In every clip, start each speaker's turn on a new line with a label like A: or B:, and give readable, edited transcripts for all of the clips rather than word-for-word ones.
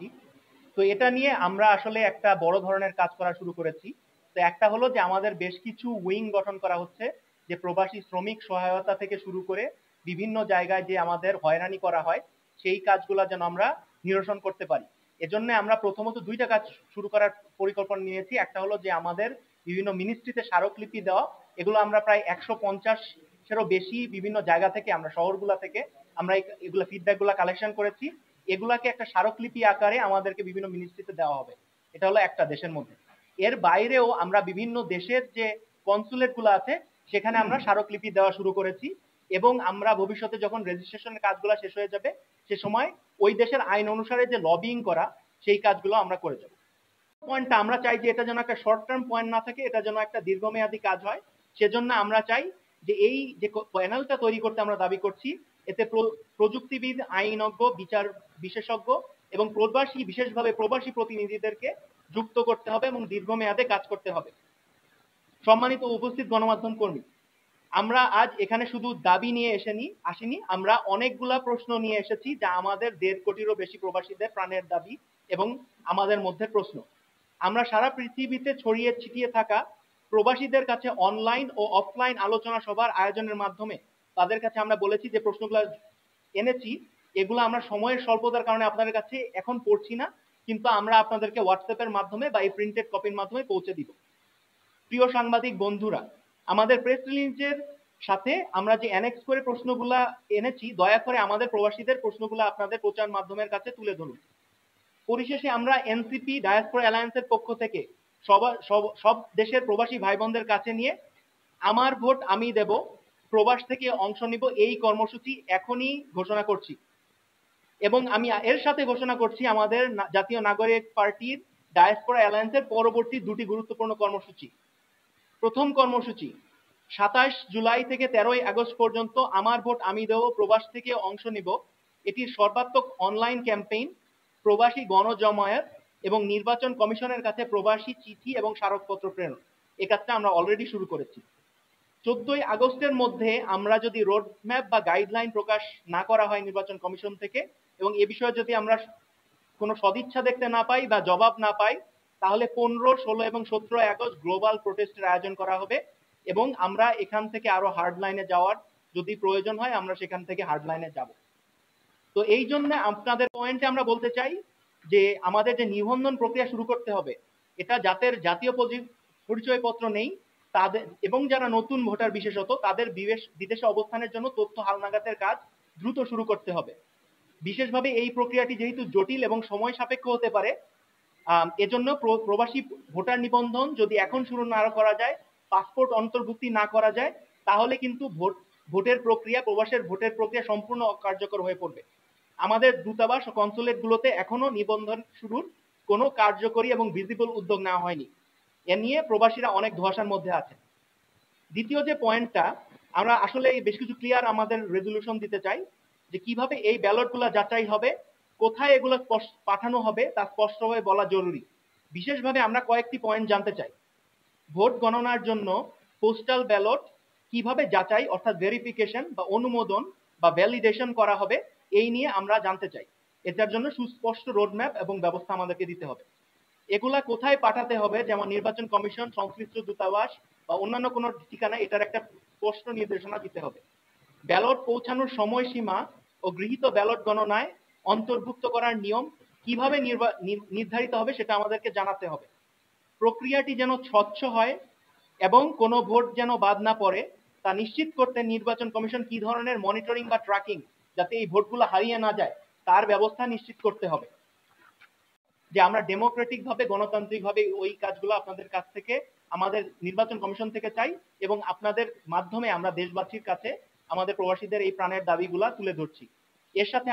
A: করছি। তো এটা নিয়ে আমরা আসলে একটা বড় ধরনের কাজ করা শুরু করেছি। তো একটা হলো যে আমাদের বেশ কিছু উইং গঠন করা হচ্ছে, যে প্রবাসী শ্রমিক সহায়তা থেকে শুরু করে বিভিন্ন জায়গায় যে আমাদের হয়রানি করা হয় সেই কাজগুলো যেন আমরা নিরসন করতে পারি। এজন্য আমরা প্রথমত দুইটা কাজ শুরু করার পরিকল্পনা নিয়েছি। একটা হলো যে আমাদের বিভিন্ন মিনিস্ট্রিতে স্মারকলিপি দেওয়া। এগুলো আমরা প্রায় 150-এরও বেশি বিভিন্ন জায়গা থেকে, আমরা শহরগুলা থেকে আমরা এগুলো ফিডব্যাকগুলো কালেকশন করেছি। এগুলাকে একটা স্মারকলিপি আকারে আমাদেরকে বিভিন্ন মিনিস্ট্রিতে দেওয়া হবে। এটা হলো একটা দেশের মধ্যে। এর বাইরেও আমরা বিভিন্ন দেশের যে কনসুলেট গুলো আছে সেখানে আমরা স্মারকলিপি দেওয়া শুরু করেছি, এবং আমরা ভবিষ্যতে যখন রেজিস্ট্রেশনের কাজগুলো শেষ হয়ে যাবে সে সময় ওই দেশের আইন অনুসারে যে লবিং করা সেই কাজগুলো আমরা করে যাব। পয়েন্টটা আমরা চাই যে এটা যেন একটা শর্ট টার্ম পয়েন্ট না থাকে, এটা যেন একটা দীর্ঘমেয়াদী কাজ হয়। সেজন্য আমরা চাই যে এই যে প্যানেলটা তৈরি করতে আমরা দাবি করছি, এতে প্রযুক্তিবিদ, আইনজ্ঞ, বিচার বিশেষজ্ঞ এবং প্রবাসী, বিশেষভাবে প্রবাসী প্রতিনিধিদেরকে যুক্ত করতে হবে এবং দীর্ঘমেয়াদে কাজ করতে হবে। সম্মানিত উপস্থিত গণমাধ্যম কর্মী, আমরা আজ এখানে শুধু দাবি নিয়ে আসিনি, আমরা অনেকগুলা প্রশ্ন নিয়ে এসেছি, যা আমাদের 1.5 কোটিরও বেশি প্রবাসীদের প্রাণের দাবি এবং আমাদের মধ্যে প্রশ্ন। আমরা সারা পৃথিবীতে ছড়িয়ে ছিটিয়ে থাকা প্রবাসীদের কাছে অনলাইন ও অফলাইন আলোচনা সভার আয়োজনের মাধ্যমে তাদের কাছে আমরা বলেছি যে প্রশ্নগুলো এনেছি, এগুলো আমরা সময়ের স্বল্পতার কারণে আপনাদের কাছে এখন পড়ছি না, কিন্তু আমরা আপনাদেরকে হোয়াটসঅ্যাপের মাধ্যমে বা এই প্রিন্টেড কপির মাধ্যমে পৌঁছে দিব। প্রিয় সাংবাদিক বন্ধুরা, আমাদের প্রেস রিলিজের সাথে আমরা যে অ্যানেক্স করে প্রশ্নগুলা এনেছি, দয়া করে আমাদের প্রবাসীদের প্রশ্নগুলো আপনাদের প্রচার মাধ্যমের কাছে তুলে ধরুন। পরিশেষে আমরা এনসিপি ডায়াসপোরা অ্যালায়েন্সের পক্ষ থেকে সব দেশের প্রবাসী ভাই বোনদের কাছে নিয়ে আমার ভোট আমি দেব, প্রবাস থেকে অংশ নিব এই কর্মসূচি এখনই ঘোষণা করছি। এবং আমি এর সাথে ঘোষণা করছি আমাদের জাতীয় নাগরিক পার্টির ডায়াসপোরা অ্যালায়েন্সের পরবর্তী দুটি গুরুত্বপূর্ণ কর্মসূচি। প্রথম কর্মসূচি 27 জুলাই থেকে 13 আগস্ট পর্যন্ত আমার ভোট আমি দেব, প্রবাস থেকে অংশ নিব। এটির সর্বাত্মক অনলাইন ক্যাম্পেইন, প্রবাসী গণজমায়েত এবং নির্বাচন কমিশনের কাছে প্রবাসী চিঠি এবং স্মারকপত্র প্রেরণ। এই কাজটা আমরা অলরেডি শুরু করেছি। 14 আগস্টের মধ্যে আমরা যদি রোডম্যাপ বা গাইডলাইন প্রকাশ না করা হয় নির্বাচন কমিশন থেকে, এবং এ বিষয়ে যদি আমরা কোনো সদিচ্ছা দেখতে না পাই বা জবাব না পাই, তাহলে 15, 16 এবং 17 আগস্ট গ্লোবাল প্রোটেস্টের আয়োজন করা হবে, এবং আমরা এখান থেকে আরো হার্ড লাইনে যাওয়ার যদি প্রয়োজন হয় আমরা সেখান থেকে হার্ড লাইনে যাব। তো এই জন্য আপনাদের পয়েন্টে আমরা বলতে চাই যে আমাদের যে নিবন্ধন প্রক্রিয়া শুরু করতে হবে, এটা যাদের জাতীয় পরিচয়পত্র নেই তাদের এবং যারা নতুন ভোটার বিশেষত তাদের বিদেশে অবস্থানের জন্য তথ্য হালনাগাদের কাজ দ্রুত শুরু করতে হবে। বিশেষভাবে এই প্রক্রিয়াটি যেহেতু জটিল এবং সময় সাপেক্ষ হতে পারে, এজন্য প্রবাসী ভোটার নিবন্ধন যদি এখন শুরু না করা যায়, পাসপোর্ট অন্তর্ভুক্তি না করা যায়, তাহলে কিন্তু ভোটের প্রক্রিয়া, প্রবাসের ভোটের প্রক্রিয়া সম্পূর্ণ অকার্যকর হয়ে পড়বে। আমাদের দূতাবাস ও কনসুলেটগুলোতে এখনো নিবন্ধন শুরুর কোনো কার্যকরী এবং ভিজিবল উদ্যোগ নেওয়া হয়নি। এ নিয়ে প্রবাসীরা অনেক ধোঁয়াশার মধ্যে আছে। দ্বিতীয় যে পয়েন্টটা, আমরা আসলে বেশ কিছু ক্লিয়ার আমাদের রেজলিউশন দিতে চাই যে কিভাবে এই ব্যালটগুলো যাচাই হবে, কোথায় এগুলো পাঠানো হবে তা স্পষ্টভাবে বলা জরুরি। বিশেষভাবে আমরা কয়েকটি পয়েন্ট জানতে চাই। ভোট গণনার জন্য পোস্টাল ব্যালট কিভাবে যাচাই অর্থাৎ ভেরিফিকেশন বা অনুমোদন বা ভ্যালিডেশন করা হবে, এই নিয়ে আমরা জানতে চাই। এটার জন্য সুস্পষ্ট রোডম্যাপ এবং ব্যবস্থা আমাদেরকে দিতে হবে। এগুলা কোথায় পাঠাতে হবে, যেমন নির্বাচন কমিশন, সংশ্লিষ্ট দূতাবাস বা অন্যান্য কোনো ঠিকানা, এটার একটা স্পষ্ট নির্দেশনা দিতে হবে। ব্যালট পৌঁছানোর সময়সীমা ও গৃহীত ব্যালট গণনায় অন্তর্ভুক্ত করার নিয়ম কিভাবে নির্ধারিত হবে সেটা আমাদেরকে জানাতে হবে। প্রক্রিয়াটি যেন স্বচ্ছ হয় এবং কোনো ভোট যেন বাদ না পড়ে তা নিশ্চিত করতে নির্বাচন কমিশন কি ধরনের মনিটরিং বা ট্র্যাকিং, যাতে এই ভোটগুলো হারিয়ে না যায়, তার ব্যবস্থা নিশ্চিত করতে হবে। যে আমরা ডেমোক্রেটিক ভাবে, গণতান্ত্রিক ভাবে ওই কাজগুলো আপনাদের কাছ থেকে, আমাদের নির্বাচন কমিশন থেকে চাই, এবং আপনাদের মাধ্যমে আমরা দেশবাসীর কাছে আমাদের প্রবাসীদের এই প্রাণের দাবিগুলা তুলে ধরছি। এর সাথে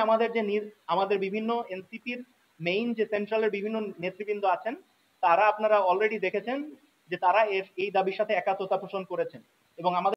A: আমাদের বিভিন্ন এনসিপির মেইন যে সেন্ট্রালের বিভিন্ন নেতৃবৃন্দ আছেন, তারা আপনারা অলরেডি দেখেছেন যে তারা এই দাবির সাথে একাত্মতা পোষণ করেছেন, এবং আমাদের